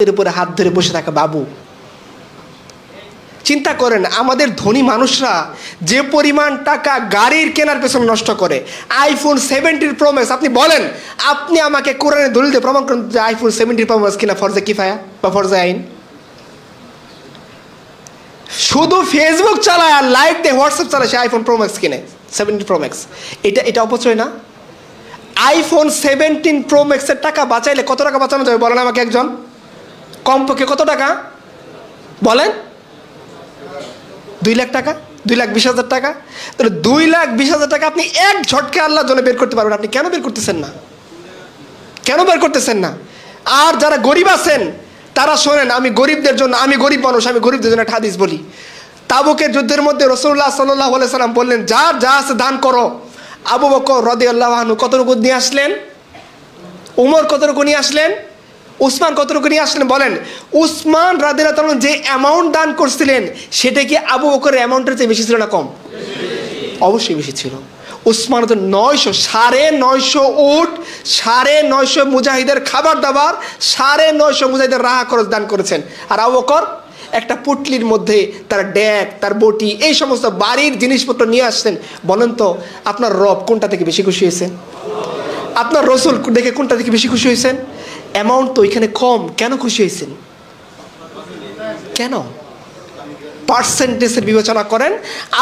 এর উপরে হাত ধরে বসে থাকা বাবু। চিন্তা করেন আমাদের ধনী মানুষরা যে পরিমাণ টাকা গাড়ির কেনার পেছনে নষ্ট করে, আইফোন 17 প্রো ম্যাক্স। আপনি বলেন, আপনি আমাকে কোরআনের দলিল দিয়ে প্রমাণ করেন যে আইফোন 17 প্রো ম্যাক্স কিনা ফরজে কিফায়া বা ফরজে আইন। শুধু ফেসবুক চালায় আর লাইভ দিয়ে হোয়াটসঅ্যাপ চালায় সে আইফোন প্রো ম্যাক্স কিনে, 17 প্রো ম্যাক্স। এটা অপচয় না? আইফোন 17 প্রো ম্যাক্সের টাকা বাঁচাইলে কত টাকা বাঁচানো যাবে বলেন আমাকে একজন? কমপক্ষে কত টাকা বলেন? 2 লাখ টাকা, 2,20,000 টাকা। তাহলে 2,20,000 টাকা আপনি এক ঝটকে আল্লাহর জন্য বের করতে পারবেন। আপনি কেন বের করতেছেন না? কেন বের করতেছেন না? আর যারা গরিব আছেন তারা শোনেন, আমি গরিবদের জন্য, আমি গরিব মানুষ, আমি গরিবদের জন্য একটা হাদিস বলি। তাবুকের যুদ্ধের মধ্যে রাসূলুল্লাহ সাল্লাল্লাহু আলাইহি সাল্লাম বললেন, যার যা আছে দান করো। আবু বকর রাদিয়াল্লাহু আনহু কতটুকু নিয়ে আসলেন? উমর কতটুকু নিয়ে আসলেন? উসমান কতটুকু নিয়ে আসলেন বলেন? উসমান রাদিয়াল্লাহু তাআলা যে অ্যামাউন্ট দান করছিলেন সেটা কি আবু বকরের অ্যামাউন্টের চেয়ে বেশি ছিল না কম? অবশ্যই বেশি ছিল। উসমান তো 950 উট, 950 মুজাহিদের খাবার দাবার, 950 মুজাহিদের রাহা খরচ দান করেছেন। আর আবু বকর একটা পুটলির মধ্যে তার ড্যাগ, তার বটি, এই সমস্ত বাড়ির জিনিসপত্র নিয়ে আসছেন। বলেন তো আপনার রব কোনটা থেকে বেশি খুশি হয়েছেন? আপনার রসুল দেখে কোনটা থেকে বেশি খুশি হয়েছেন? অ্যামাউন্ট তো এখানে কম, কেন খুশি হয়েছেন? কেন? পার্সেন্টেজের বিবেচনা করেন।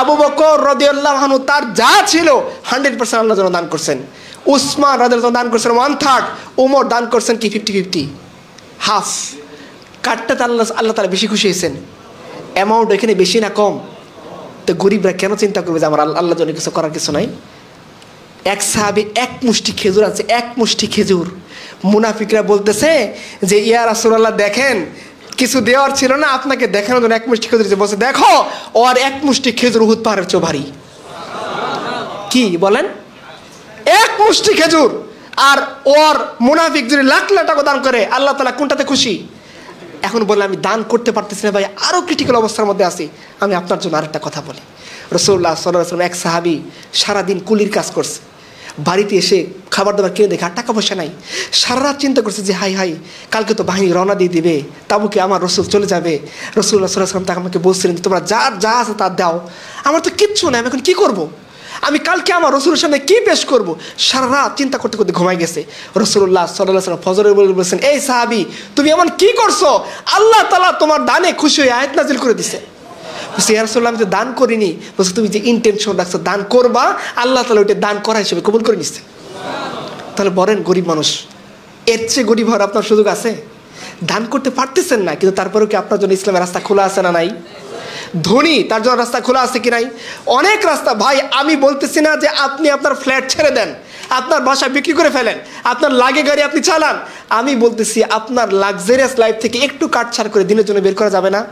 আবু বকর রাদিয়াল্লাহু আনহু তার যা ছিল 100% আল্লাহর জন্য দান করছেন। উসমান রাদিয়াল্লাহু আনহু দান করছেন 1/3, উমর দান করছেন কি 50-50, হাফ। কাটটাতে আল্লাহ তাআলা বেশি খুশি হয়েছেন। অ্যামাউন্ট এখানে বেশি না কম? তো গরিবরা কেন চিন্তা করবে যে আমার আল্লাহর জন্য কিছু করার কিছু নাই? এক সাহাবী এক মুষ্টি খেজুর আছে, এক মুষ্টি খেজুর। মুনাফিকরা বলতেছে যে ইয়া রাসূলুল্লাহ দেখেন কিছু দেওয়ার ছিল না, আপনাকে দেখানোর জন্য এক মুষ্টি খেজুর দিয়েছে। বলছে দেখো ওর এক মুষ্টি খেজুর উহুদ পাহাড়ের চেয়ে ভারী। কি বলেন? এক মুষ্টি খেজুর। আর ওর মুনাফিক যদি লাখ লাখ টাকা দান করে আল্লাহ তাআলা কোনটাতে খুশি? এখন বলে আমি দান করতে পারতেছি না ভাই, আরো ক্রিটিক্যাল অবস্থার মধ্যে আছি। আমি আপনার জন্য আরেকটা কথা বলি। রাসূলুল্লাহ সাল্লাল্লাহু আলাইহি ওয়াসাল্লাম এক সাহাবী সারাদিন কুলির কাজ করছে, বাড়িতে এসে খাবার দাবার কিনে দেখে আর টাকা পয়সা নাই। সারা রাত চিন্তা করছে যে হাই হাই কালকে তো বাহিনী রওনা দিয়ে দিবে, তাবুকে আমার রসুল চলে যাবে। রাসূলুল্লাহ সাল্লাল্লাহু আলাইহি ওয়াসাল্লাম তাকে আমাকে বলছিলেন তোমরা যার যা আছে তার দাও, আমার তো কিচ্ছু নাই, আমি এখন কী করবো? আমি কালকে আমার রসুলের সামনে কী পেশ করবো? সারা রাত চিন্তা করতে করতে ঘুমাই গেছে। রাসূলুল্লাহ সাল্লাল্লাহু আলাইহি ওয়াসাল্লাম ফজরের বলে বলছেন, এই সাহাবী তুমি এমন কি করছো? আল্লাহ তাআলা তোমার দানে খুশি হয়ে আয়াত নাজিল করে দিছে। বলছি ইয়া রাসূলুল্লাহ আমি তো দান করিনি। বলছে তুমি যে ইন্টেনশন রাখছো দান করবা, আল্লাহ তাআলা ওইটা দান করা হিসেবে কবুল করে নিচ্ছে। তাহলে বলেন গরিব মানুষ, এর চেয়ে গরিব হওয়ার আপনার সুযোগ আছে? দান করতে পারতেছেন না, কিন্তু তারপরেও কি আপনার জন্য ইসলামের রাস্তা খোলা আছে না নাই? ধনী তার জন্য রাস্তা খোলা আছে কি নাই? অনেক রাস্তা ভাই। আমি বলতেছি না যে আপনি আপনার ফ্ল্যাট ছেড়ে দেন, আপনার বাসা বিক্রি করে ফেলেন, আপনার লাগে গাড়ি আপনি চালান। আমি বলতেছি আপনার লাক্সারিয়াস লাইফ থেকে একটু কাটছাড় করে দিনের জন্য বের করা যাবে না?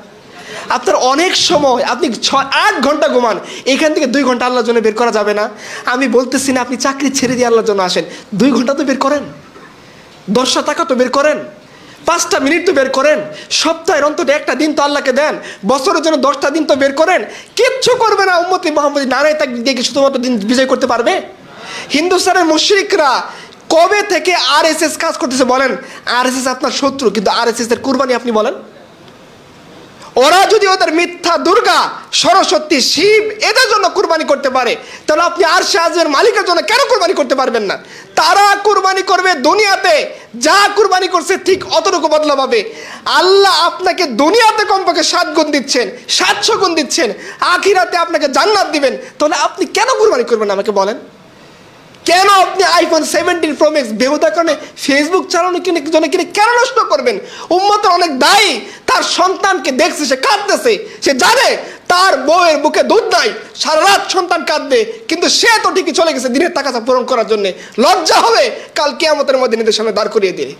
আপনার অনেক সময় আপনি 6-8 ঘন্টা ঘুমান, এখান থেকে 2 ঘন্টা আল্লাহর জন্য বের করা যাবে না? আমি বলতেছি না আপনি চাকরি ছেড়ে দিয়ে আল্লাহর জন্য আসেন, 2 ঘন্টা তো বের করেন, 10টা টাকা তো বের করেন, 5টা মিনিট তো বের করেন, সপ্তাহের অন্তত একটা দিন তো আল্লাহকে দেন, বছরের জন্য 10টা দিন তো বের করেন। কিচ্ছু করবে না উম্মতি মুহাম্মদী নারায়ে তাকবীর দিয়ে শুধুমাত্র দিন বিজয় করতে পারবে? হিন্দুস্তানের মুশরিকরা কবে থেকে আরএসএস কাজ করতেছে বলেন? আরএসএস আপনার শত্রু, কিন্তু আরএসএস এর কুরবানি আপনি বলেন? ওরা যদি ওদের মিথ্যা দুর্গা, সরস্বতী, শিব এদের জন্য কুরবানি করতে পারে, তাহলে আপনি আরশে আযমের মালিকের জন্য কেন কুরবানি করতে পারবেন না? তারা কুরবানি করবে দুনিয়াতে, যা কুরবানি করছে ঠিক অতটুকু বদলা পাবে। আল্লাহ আপনাকে দুনিয়াতে কমপক্ষে 7 গুণ দিচ্ছেন, 700 গুণ দিচ্ছেন, আখিরাতে আপনাকে জান্নাত দিবেন। তাহলে আপনি কেন কুরবানি করবেন আমাকে বলেন? কেন আপনি আইফোন 17 প্রো ম্যাক্স বেহুদা কারণে ফেসবুক চালানোর জন্য কিনে কেন নষ্ট করবেন? উম্মতের অনেক দায়ী, তার সন্তানকে দেখছে সে কাঁদতেছে, সে জানে তার বউয়ের বুকে দুধ নাই, সারা রাত সন্তান কাঁদবে, কিন্তু সে তো ঠিকই চলে গেছে দিনের টাকা পূরণ করার জন্য। লজ্জা হবে কাল কিয়ামতের মধ্যে নিজের সামনে দাঁড় করিয়ে দিলে।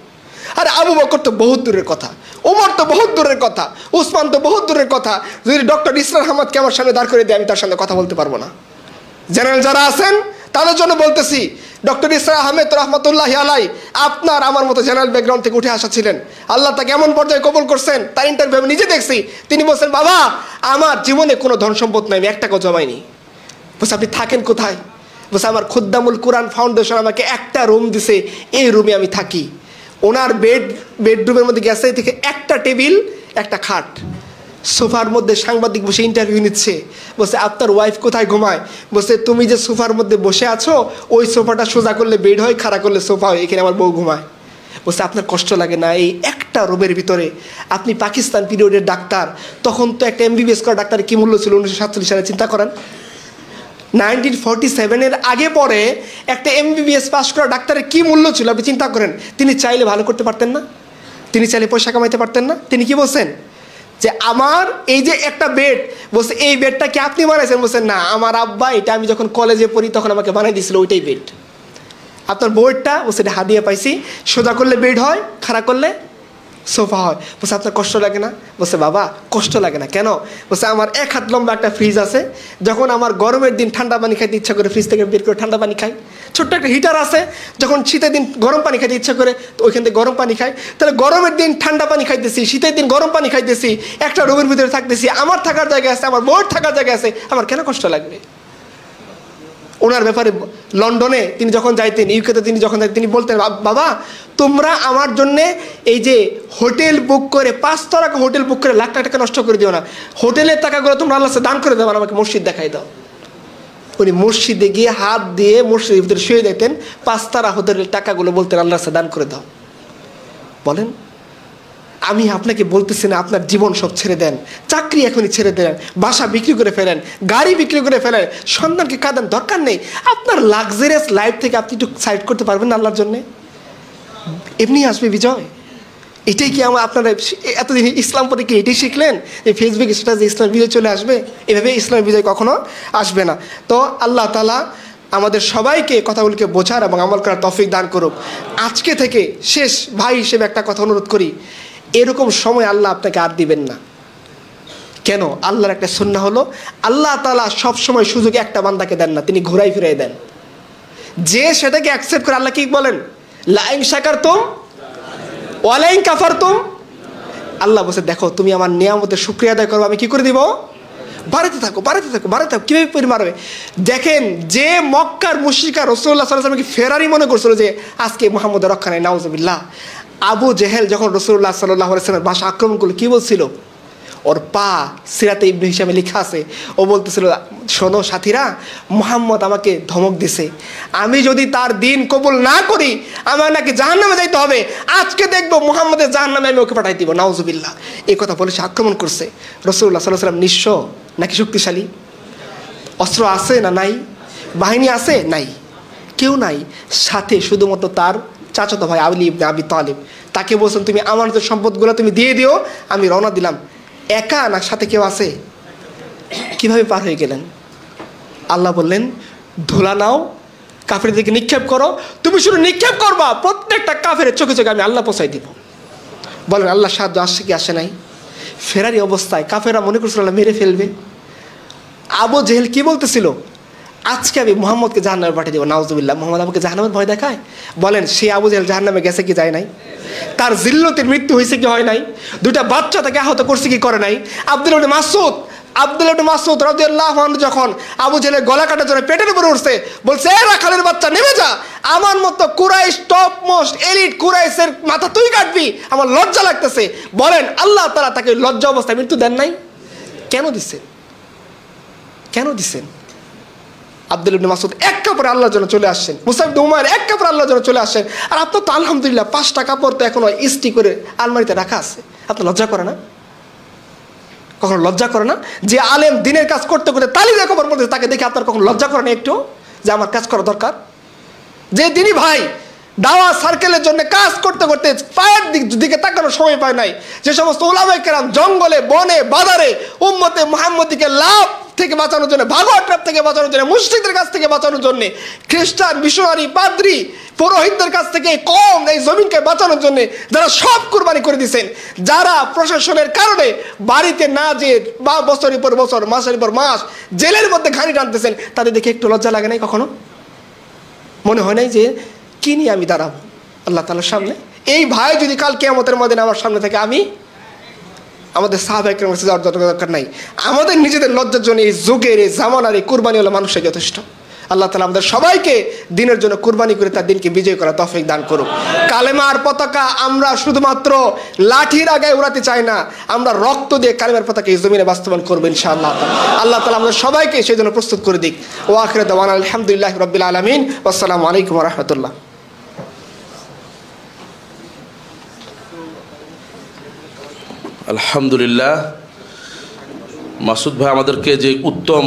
আরে আবু বকর তো বহুত দূরের কথা, উমর তো বহুত দূরের কথা, উসমান তো বহুত দূরের কথা। যদি ডক্টর ইসরার আহমদকে আমার সামনে দাঁড় করিয়ে দিয়ে আমি তার সামনে কথা বলতে পারবো না। জেনারেল যারা আছেন তাদের জন্য বলতেছি, ডক্টর ইসরা আহমেদ রহমতুল্লাহি আলাই আপনার আমার মতো জেনারেল ব্যাকগ্রাউন্ড থেকে উঠে আসা ছিলেন। আল্লাহ তাকে এমন পর্যায়ে কবুল করছেন, তার ইন্টারভিউ আমি নিজে দেখছি। তিনি বলছেন বাবা আমার জীবনে কোনো ধন সম্পদ নাই, আমি 1 টাকাও জমাইনি। বলছে আপনি থাকেন কোথায়? বলছে আমার খুদ্দামুল কুরআন ফাউন্ডেশন আমাকে একটা রুম দিছে, এই রুমে আমি থাকি। ওনার বেডরুমের মধ্যে গেছে থেকে একটা টেবিল একটা খাট, সোফার মধ্যে সাংবাদিক বসে ইন্টারভিউ নিচ্ছে, বলছে আপনার ওয়াইফ কোথায় ঘুমায়? বলছে তুমি যে সোফার মধ্যে বসে আছো ওই সোফাটা সোজা করলে বেড হয়, খাড়া করলে সোফা হয়, এখানে আমার বউ ঘুমায়। বলছে আপনার কষ্ট লাগে না? এই একটা রুমের ভিতরে আপনি পাকিস্তান পিরিয়ডের ডাক্তার, তখন তো একটা MBBS করা ডাক্তারের কী মূল্য ছিল 1947 সালে, চিন্তা করেন। 1947 আগে পরে একটা MBBS পাস করা ডাক্তারের কী মূল্য ছিল আপনি চিন্তা করেন। তিনি চাইলে ভালো করতে পারতেন না? তিনি চাইলে পয়সা কামাইতে পারতেন না? তিনি কি বলছেন যে আমার এই যে একটা বেড, বলছে এই বেডটা কি আপনি বানাইছেন? বলছেন না, আমার আব্বা এটা আমি যখন কলেজে পড়ি তখন আমাকে বানাই দিয়েছিল, ওইটাই বেড। আপনার বউয়েরটা? বলছে এটা হাদিয়া পাইছি, সোজা করলে বেড হয়, খাড়া করলে সোফা হয়। বলছে আপনার কষ্ট লাগে না? বলছে বাবা কষ্ট লাগে না কেন? বলছে আমার 1 হাত লম্বা একটা ফ্রিজ আছে, যখন আমার গরমের দিন ঠান্ডা পানি খাইতে ইচ্ছা করে ফ্রিজ থেকে বের করে ঠান্ডা পানি খাই। ছোট্ট একটা হিটার আছে, যখন শীতের দিন গরম পানি খাইতে ইচ্ছা করে তো ওইখান থেকে গরম পানি খাই। তাহলে গরমের দিন ঠান্ডা পানি খাইতেছি, শীতের দিন গরম পানি খাইতেছি, একটা রুমের ভিতরে থাকতেছি, আমার থাকার জায়গা আছে, আমার বউয়ের থাকার জায়গা আছে, আমার কেন কষ্ট লাগবে? ওনার ব্যাপারে লন্ডনে তিনি যখন যাইতেন, ইউকেতে তিনি যখন যাইতেন, তিনি বলতেন বাবা তোমরা আমার জন্যে এই যে হোটেল বুক করে 5 তারা হোটেল বুক করে লাখ লাখ টাকা নষ্ট করে দিও না, হোটেলের টাকাগুলো তোমরা আল্লাহর কাছে দান করে দাও, আমাকে মসজিদ দেখাই দাও। উনি মসজিদে গিয়ে হাত দিয়ে মসজিদের ভিতরে শুয়ে দিতেন, 5 তারা হোটেলের টাকাগুলো বলতেন আল্লাহর কাছে দান করে দাও। বলেন, আমি আপনাকে বলতেছি না আপনার জীবন সব ছেড়ে দেন, চাকরি এখনই ছেড়ে দেন, বাসা বিক্রি করে ফেলেন, গাড়ি বিক্রি করে ফেলেন, সন্তানকে কাঁদান, দরকার নেই। আপনার লাক্সারিয়াস লাইফ থেকে আপনি একটু সাইড করতে পারবেন না আল্লাহর জন্যে? এমনি আসবে বিজয়। এটাই কি আপনারা এতদিন ইসলাম পথে কি এটাই শিখলেন যে ফেসবুকে সেটা যে ইসলামের বিজয় চলে আসবে? এভাবে ইসলামের বিজয় কখনো আসবে না। তো আল্লাহ তাআলা আমাদের সবাইকে কথাগুলোকে বোঝার এবং আমল করার তৌফিক দান করুক। আজকে থেকে শেষ ভাই হিসেবে একটা কথা অনুরোধ করি, এরকম সময় আল্লাহ আপনাকে আর দিবেন না। কেন? আল্লাহর একটা সুন্নাহ হলো আল্লাহ তাআলা সবসময় সুযোগ একটা বান্দাকে দেন না, তিনি ঘুরাই ফিরাই দেন। যে সেটাকে অ্যাকসেপ্ট করে, আল্লাহ কি বলেন? লা ইন শাকারতুম ওয়া লা ইন কাফারতুম। আল্লাহ বলছে দেখো তুমি আমার নিয়ামতের শুকরিয়া আদায় করো, আমি কি করে দিব? বাড়াতে থাকো, বাড়াতে থাকো, বাড়াতে থাকো। কীভাবে পরিমাণবে? দেখেন যে মক্কার মুশরিকরা রাসূলুল্লাহ সাল্লাল্লাহু আলাইহি ওয়াসাল্লামকে ফেরারি মনে করছিল যে আজকে মুহাম্মদের রক্ষা নাই, নাউজুবিল্লাহ। আবু জেহেল যখন রাসূলুল্লাহ সাল্লাল্লাহু আলাইহি ওয়াসাল্লামের বাসা আক্রমণ করলো, কী বলছিল? ওর পা সিরাতে ইবনে হিশামে লেখা আছে, ও বলতেছিল শোনো সাথীরা, মুহাম্মদ আমাকে ধমক দিছে, আমি যদি তার দিন কবুল না করি আমার নাকি জাহান্নামে যাইতে হবে, আজকে দেখবো মুহাম্মদের জাহান্নামে আমি ওকে পাঠাই দিব, নাউজুবিল্লাহ। এই কথা বলে সে আক্রমণ করছে। রাসূলুল্লাহ সাল্লাল্লাহু আলাইহি ওয়াসাল্লাম নিঃস্ব নাকি শক্তিশালী? অস্ত্র আছে না নাই? বাহিনী আছে? নাই, কেউ নাই। সাথে শুধুমাত্র তার চাচাতো ভাই আলী ইবনে আবি তালিব, তাকে বলছেন তুমি আমানতের সম্পদগুলো তুমি দিয়ে দিও, আমি রওনা দিলাম। একা না সাথে কেউ আছে? কিভাবে পার হয়ে গেলেন? আল্লাহ বললেন ধুলা নাও, কাফের দিকে নিক্ষেপ করো, তুমি শুধু নিক্ষেপ করবা, প্রত্যেকটা কাফের চোখে চোখে আমি আল্লাহ পৌঁছাই দিব। বলেন আল্লাহ সাহায্য আসছে কি আসে নাই? ফেরারি অবস্থায় কাফেররা মনে করছিল আল্লাহ মেরে ফেলবে। আবু জেহেল কি বলতেছিল? আজকে আমি মুহাম্মদকে জাহান্নামে পাঠিয়ে দেবো, নাউজুবিল্লাহ। মুহাম্মদ আমাকে জাহান্নামের ভয় দেখায়? বলেন সে আবু জেহেল জাহান্নামে গেছে কি যায় নাই? তার জিল্লতের মৃত্যু হয়েছে কি হয় নাই? 2টা বাচ্চা তাকে আহত করছে কি করে নাই? আব্দুল্লাহ ইবনে মাসউদ রাদিয়াল্লাহু আনহু যখন আবু জেহেলের গলা কাটার জন্য পেটের উপরে উঠছে, বলছে এ রাখালের বাচ্চা নেমে যা, আমার মতো কুরাইশ টপ মোস্ট এলিট কুরাইশের মাথা তুই কাটবি, আমার লজ্জা লাগতেছে। বলেন আল্লাহ তাআলা তাকে লজ্জা অবস্থায় মৃত্যু দেন নাই? কেন দিচ্ছেন? কেন দিচ্ছেন? আব্দুল্লাহ ইবনে মাসউদ এক কাপড়ে আল্লাহর জন্য চলে আসছেন, মুসআব ইবনে উমাইর এক কাপড়ে আল্লাহর জন্য চলে আসছেন, আর আপনার তো আলহামদুলিল্লাহ 5টা কাপড় তো এখনো ইস্ত্রি করে আলমারিতে রাখা আছে। আপনার লজ্জা করে না? কখনো লজ্জা করে না? যে আলেম দিনের কাজ করতে করতে তালি দিয়ে কবর পড়তেছে, তাকে দেখে আপনার কখনো লজ্জা করে না একটু যে আমার কাজ করা দরকার? যে দিনই ভাই দাওয়া সার্কেলের জন্য কাজ করতে করতে পায়ের দিকে তাকানোর সময় পায় নাই, যে সমস্ত উলামায়ে কেরাম জঙ্গলে বনে বাজারে উম্মতে মুহাম্মদীকে লাভ থেকে বাঁচানোর জন্য, ভাগোয়া ট্র্যাপ থেকে বাঁচানোর জন্য, মুশরিকদের কাছ থেকে বাঁচানোর জন্য, খ্রিস্টান মিশনারি পাদ্রী পুরোহিতদের কাছ থেকে কম এই জমিনকে বাঁচানোর জন্য যারা সব কুরবানি করে দিয়েছেন, যারা প্রশাসনের কারণে বাড়িতে না যেয়ে বা বছরের পর বছর মাসের পর মাস জেলের মধ্যে ঘানি টানতেছেন, তাদের দেখে একটু লজ্জা লাগে নাই? কখনো মনে হয় নাই যে কি নিয়ে আমি দাঁড়াবো আল্লাহ তাআলার সামনে? এই ভাই যদি কাল কিয়ামতের ময়দানে আমার সামনে থেকে, আমি আমাদের সাহাবায়ে কেরামের কাছে যাওয়ার দরকার নাই। আমাদের নিজেদের লজ্জার জন্য এই যুগের এই জামানার এই কুরবানি হলো মানুষের যথেষ্ট। আল্লাহ তাআলা আমাদের সবাইকে দিনের জন্য কুরবানি করে তার দিনকে বিজয় করা তৌফিক দান করুক। কালেমার পতাকা আমরা শুধুমাত্র লাঠির আগায় উড়াতে চাই না, আমরা রক্ত দিয়ে কালেমার পতাকা এই জমিনে বাস্তবায়ন করবো ইনশাআল্লাহ। আল্লাহ তাআলা আমাদের সবাইকে সেই জন্য প্রস্তুত করে দিক। ওয়া আখিরু দাওয়ানা আলহামদুলিল্লাহি রাব্বিল আলামিন। আসসালামু আলাইকুম ওয়া রাহমাতুল্লাহ। আলহামদুলিল্লাহ, মাসুদ ভাই আমাদেরকে যে উত্তম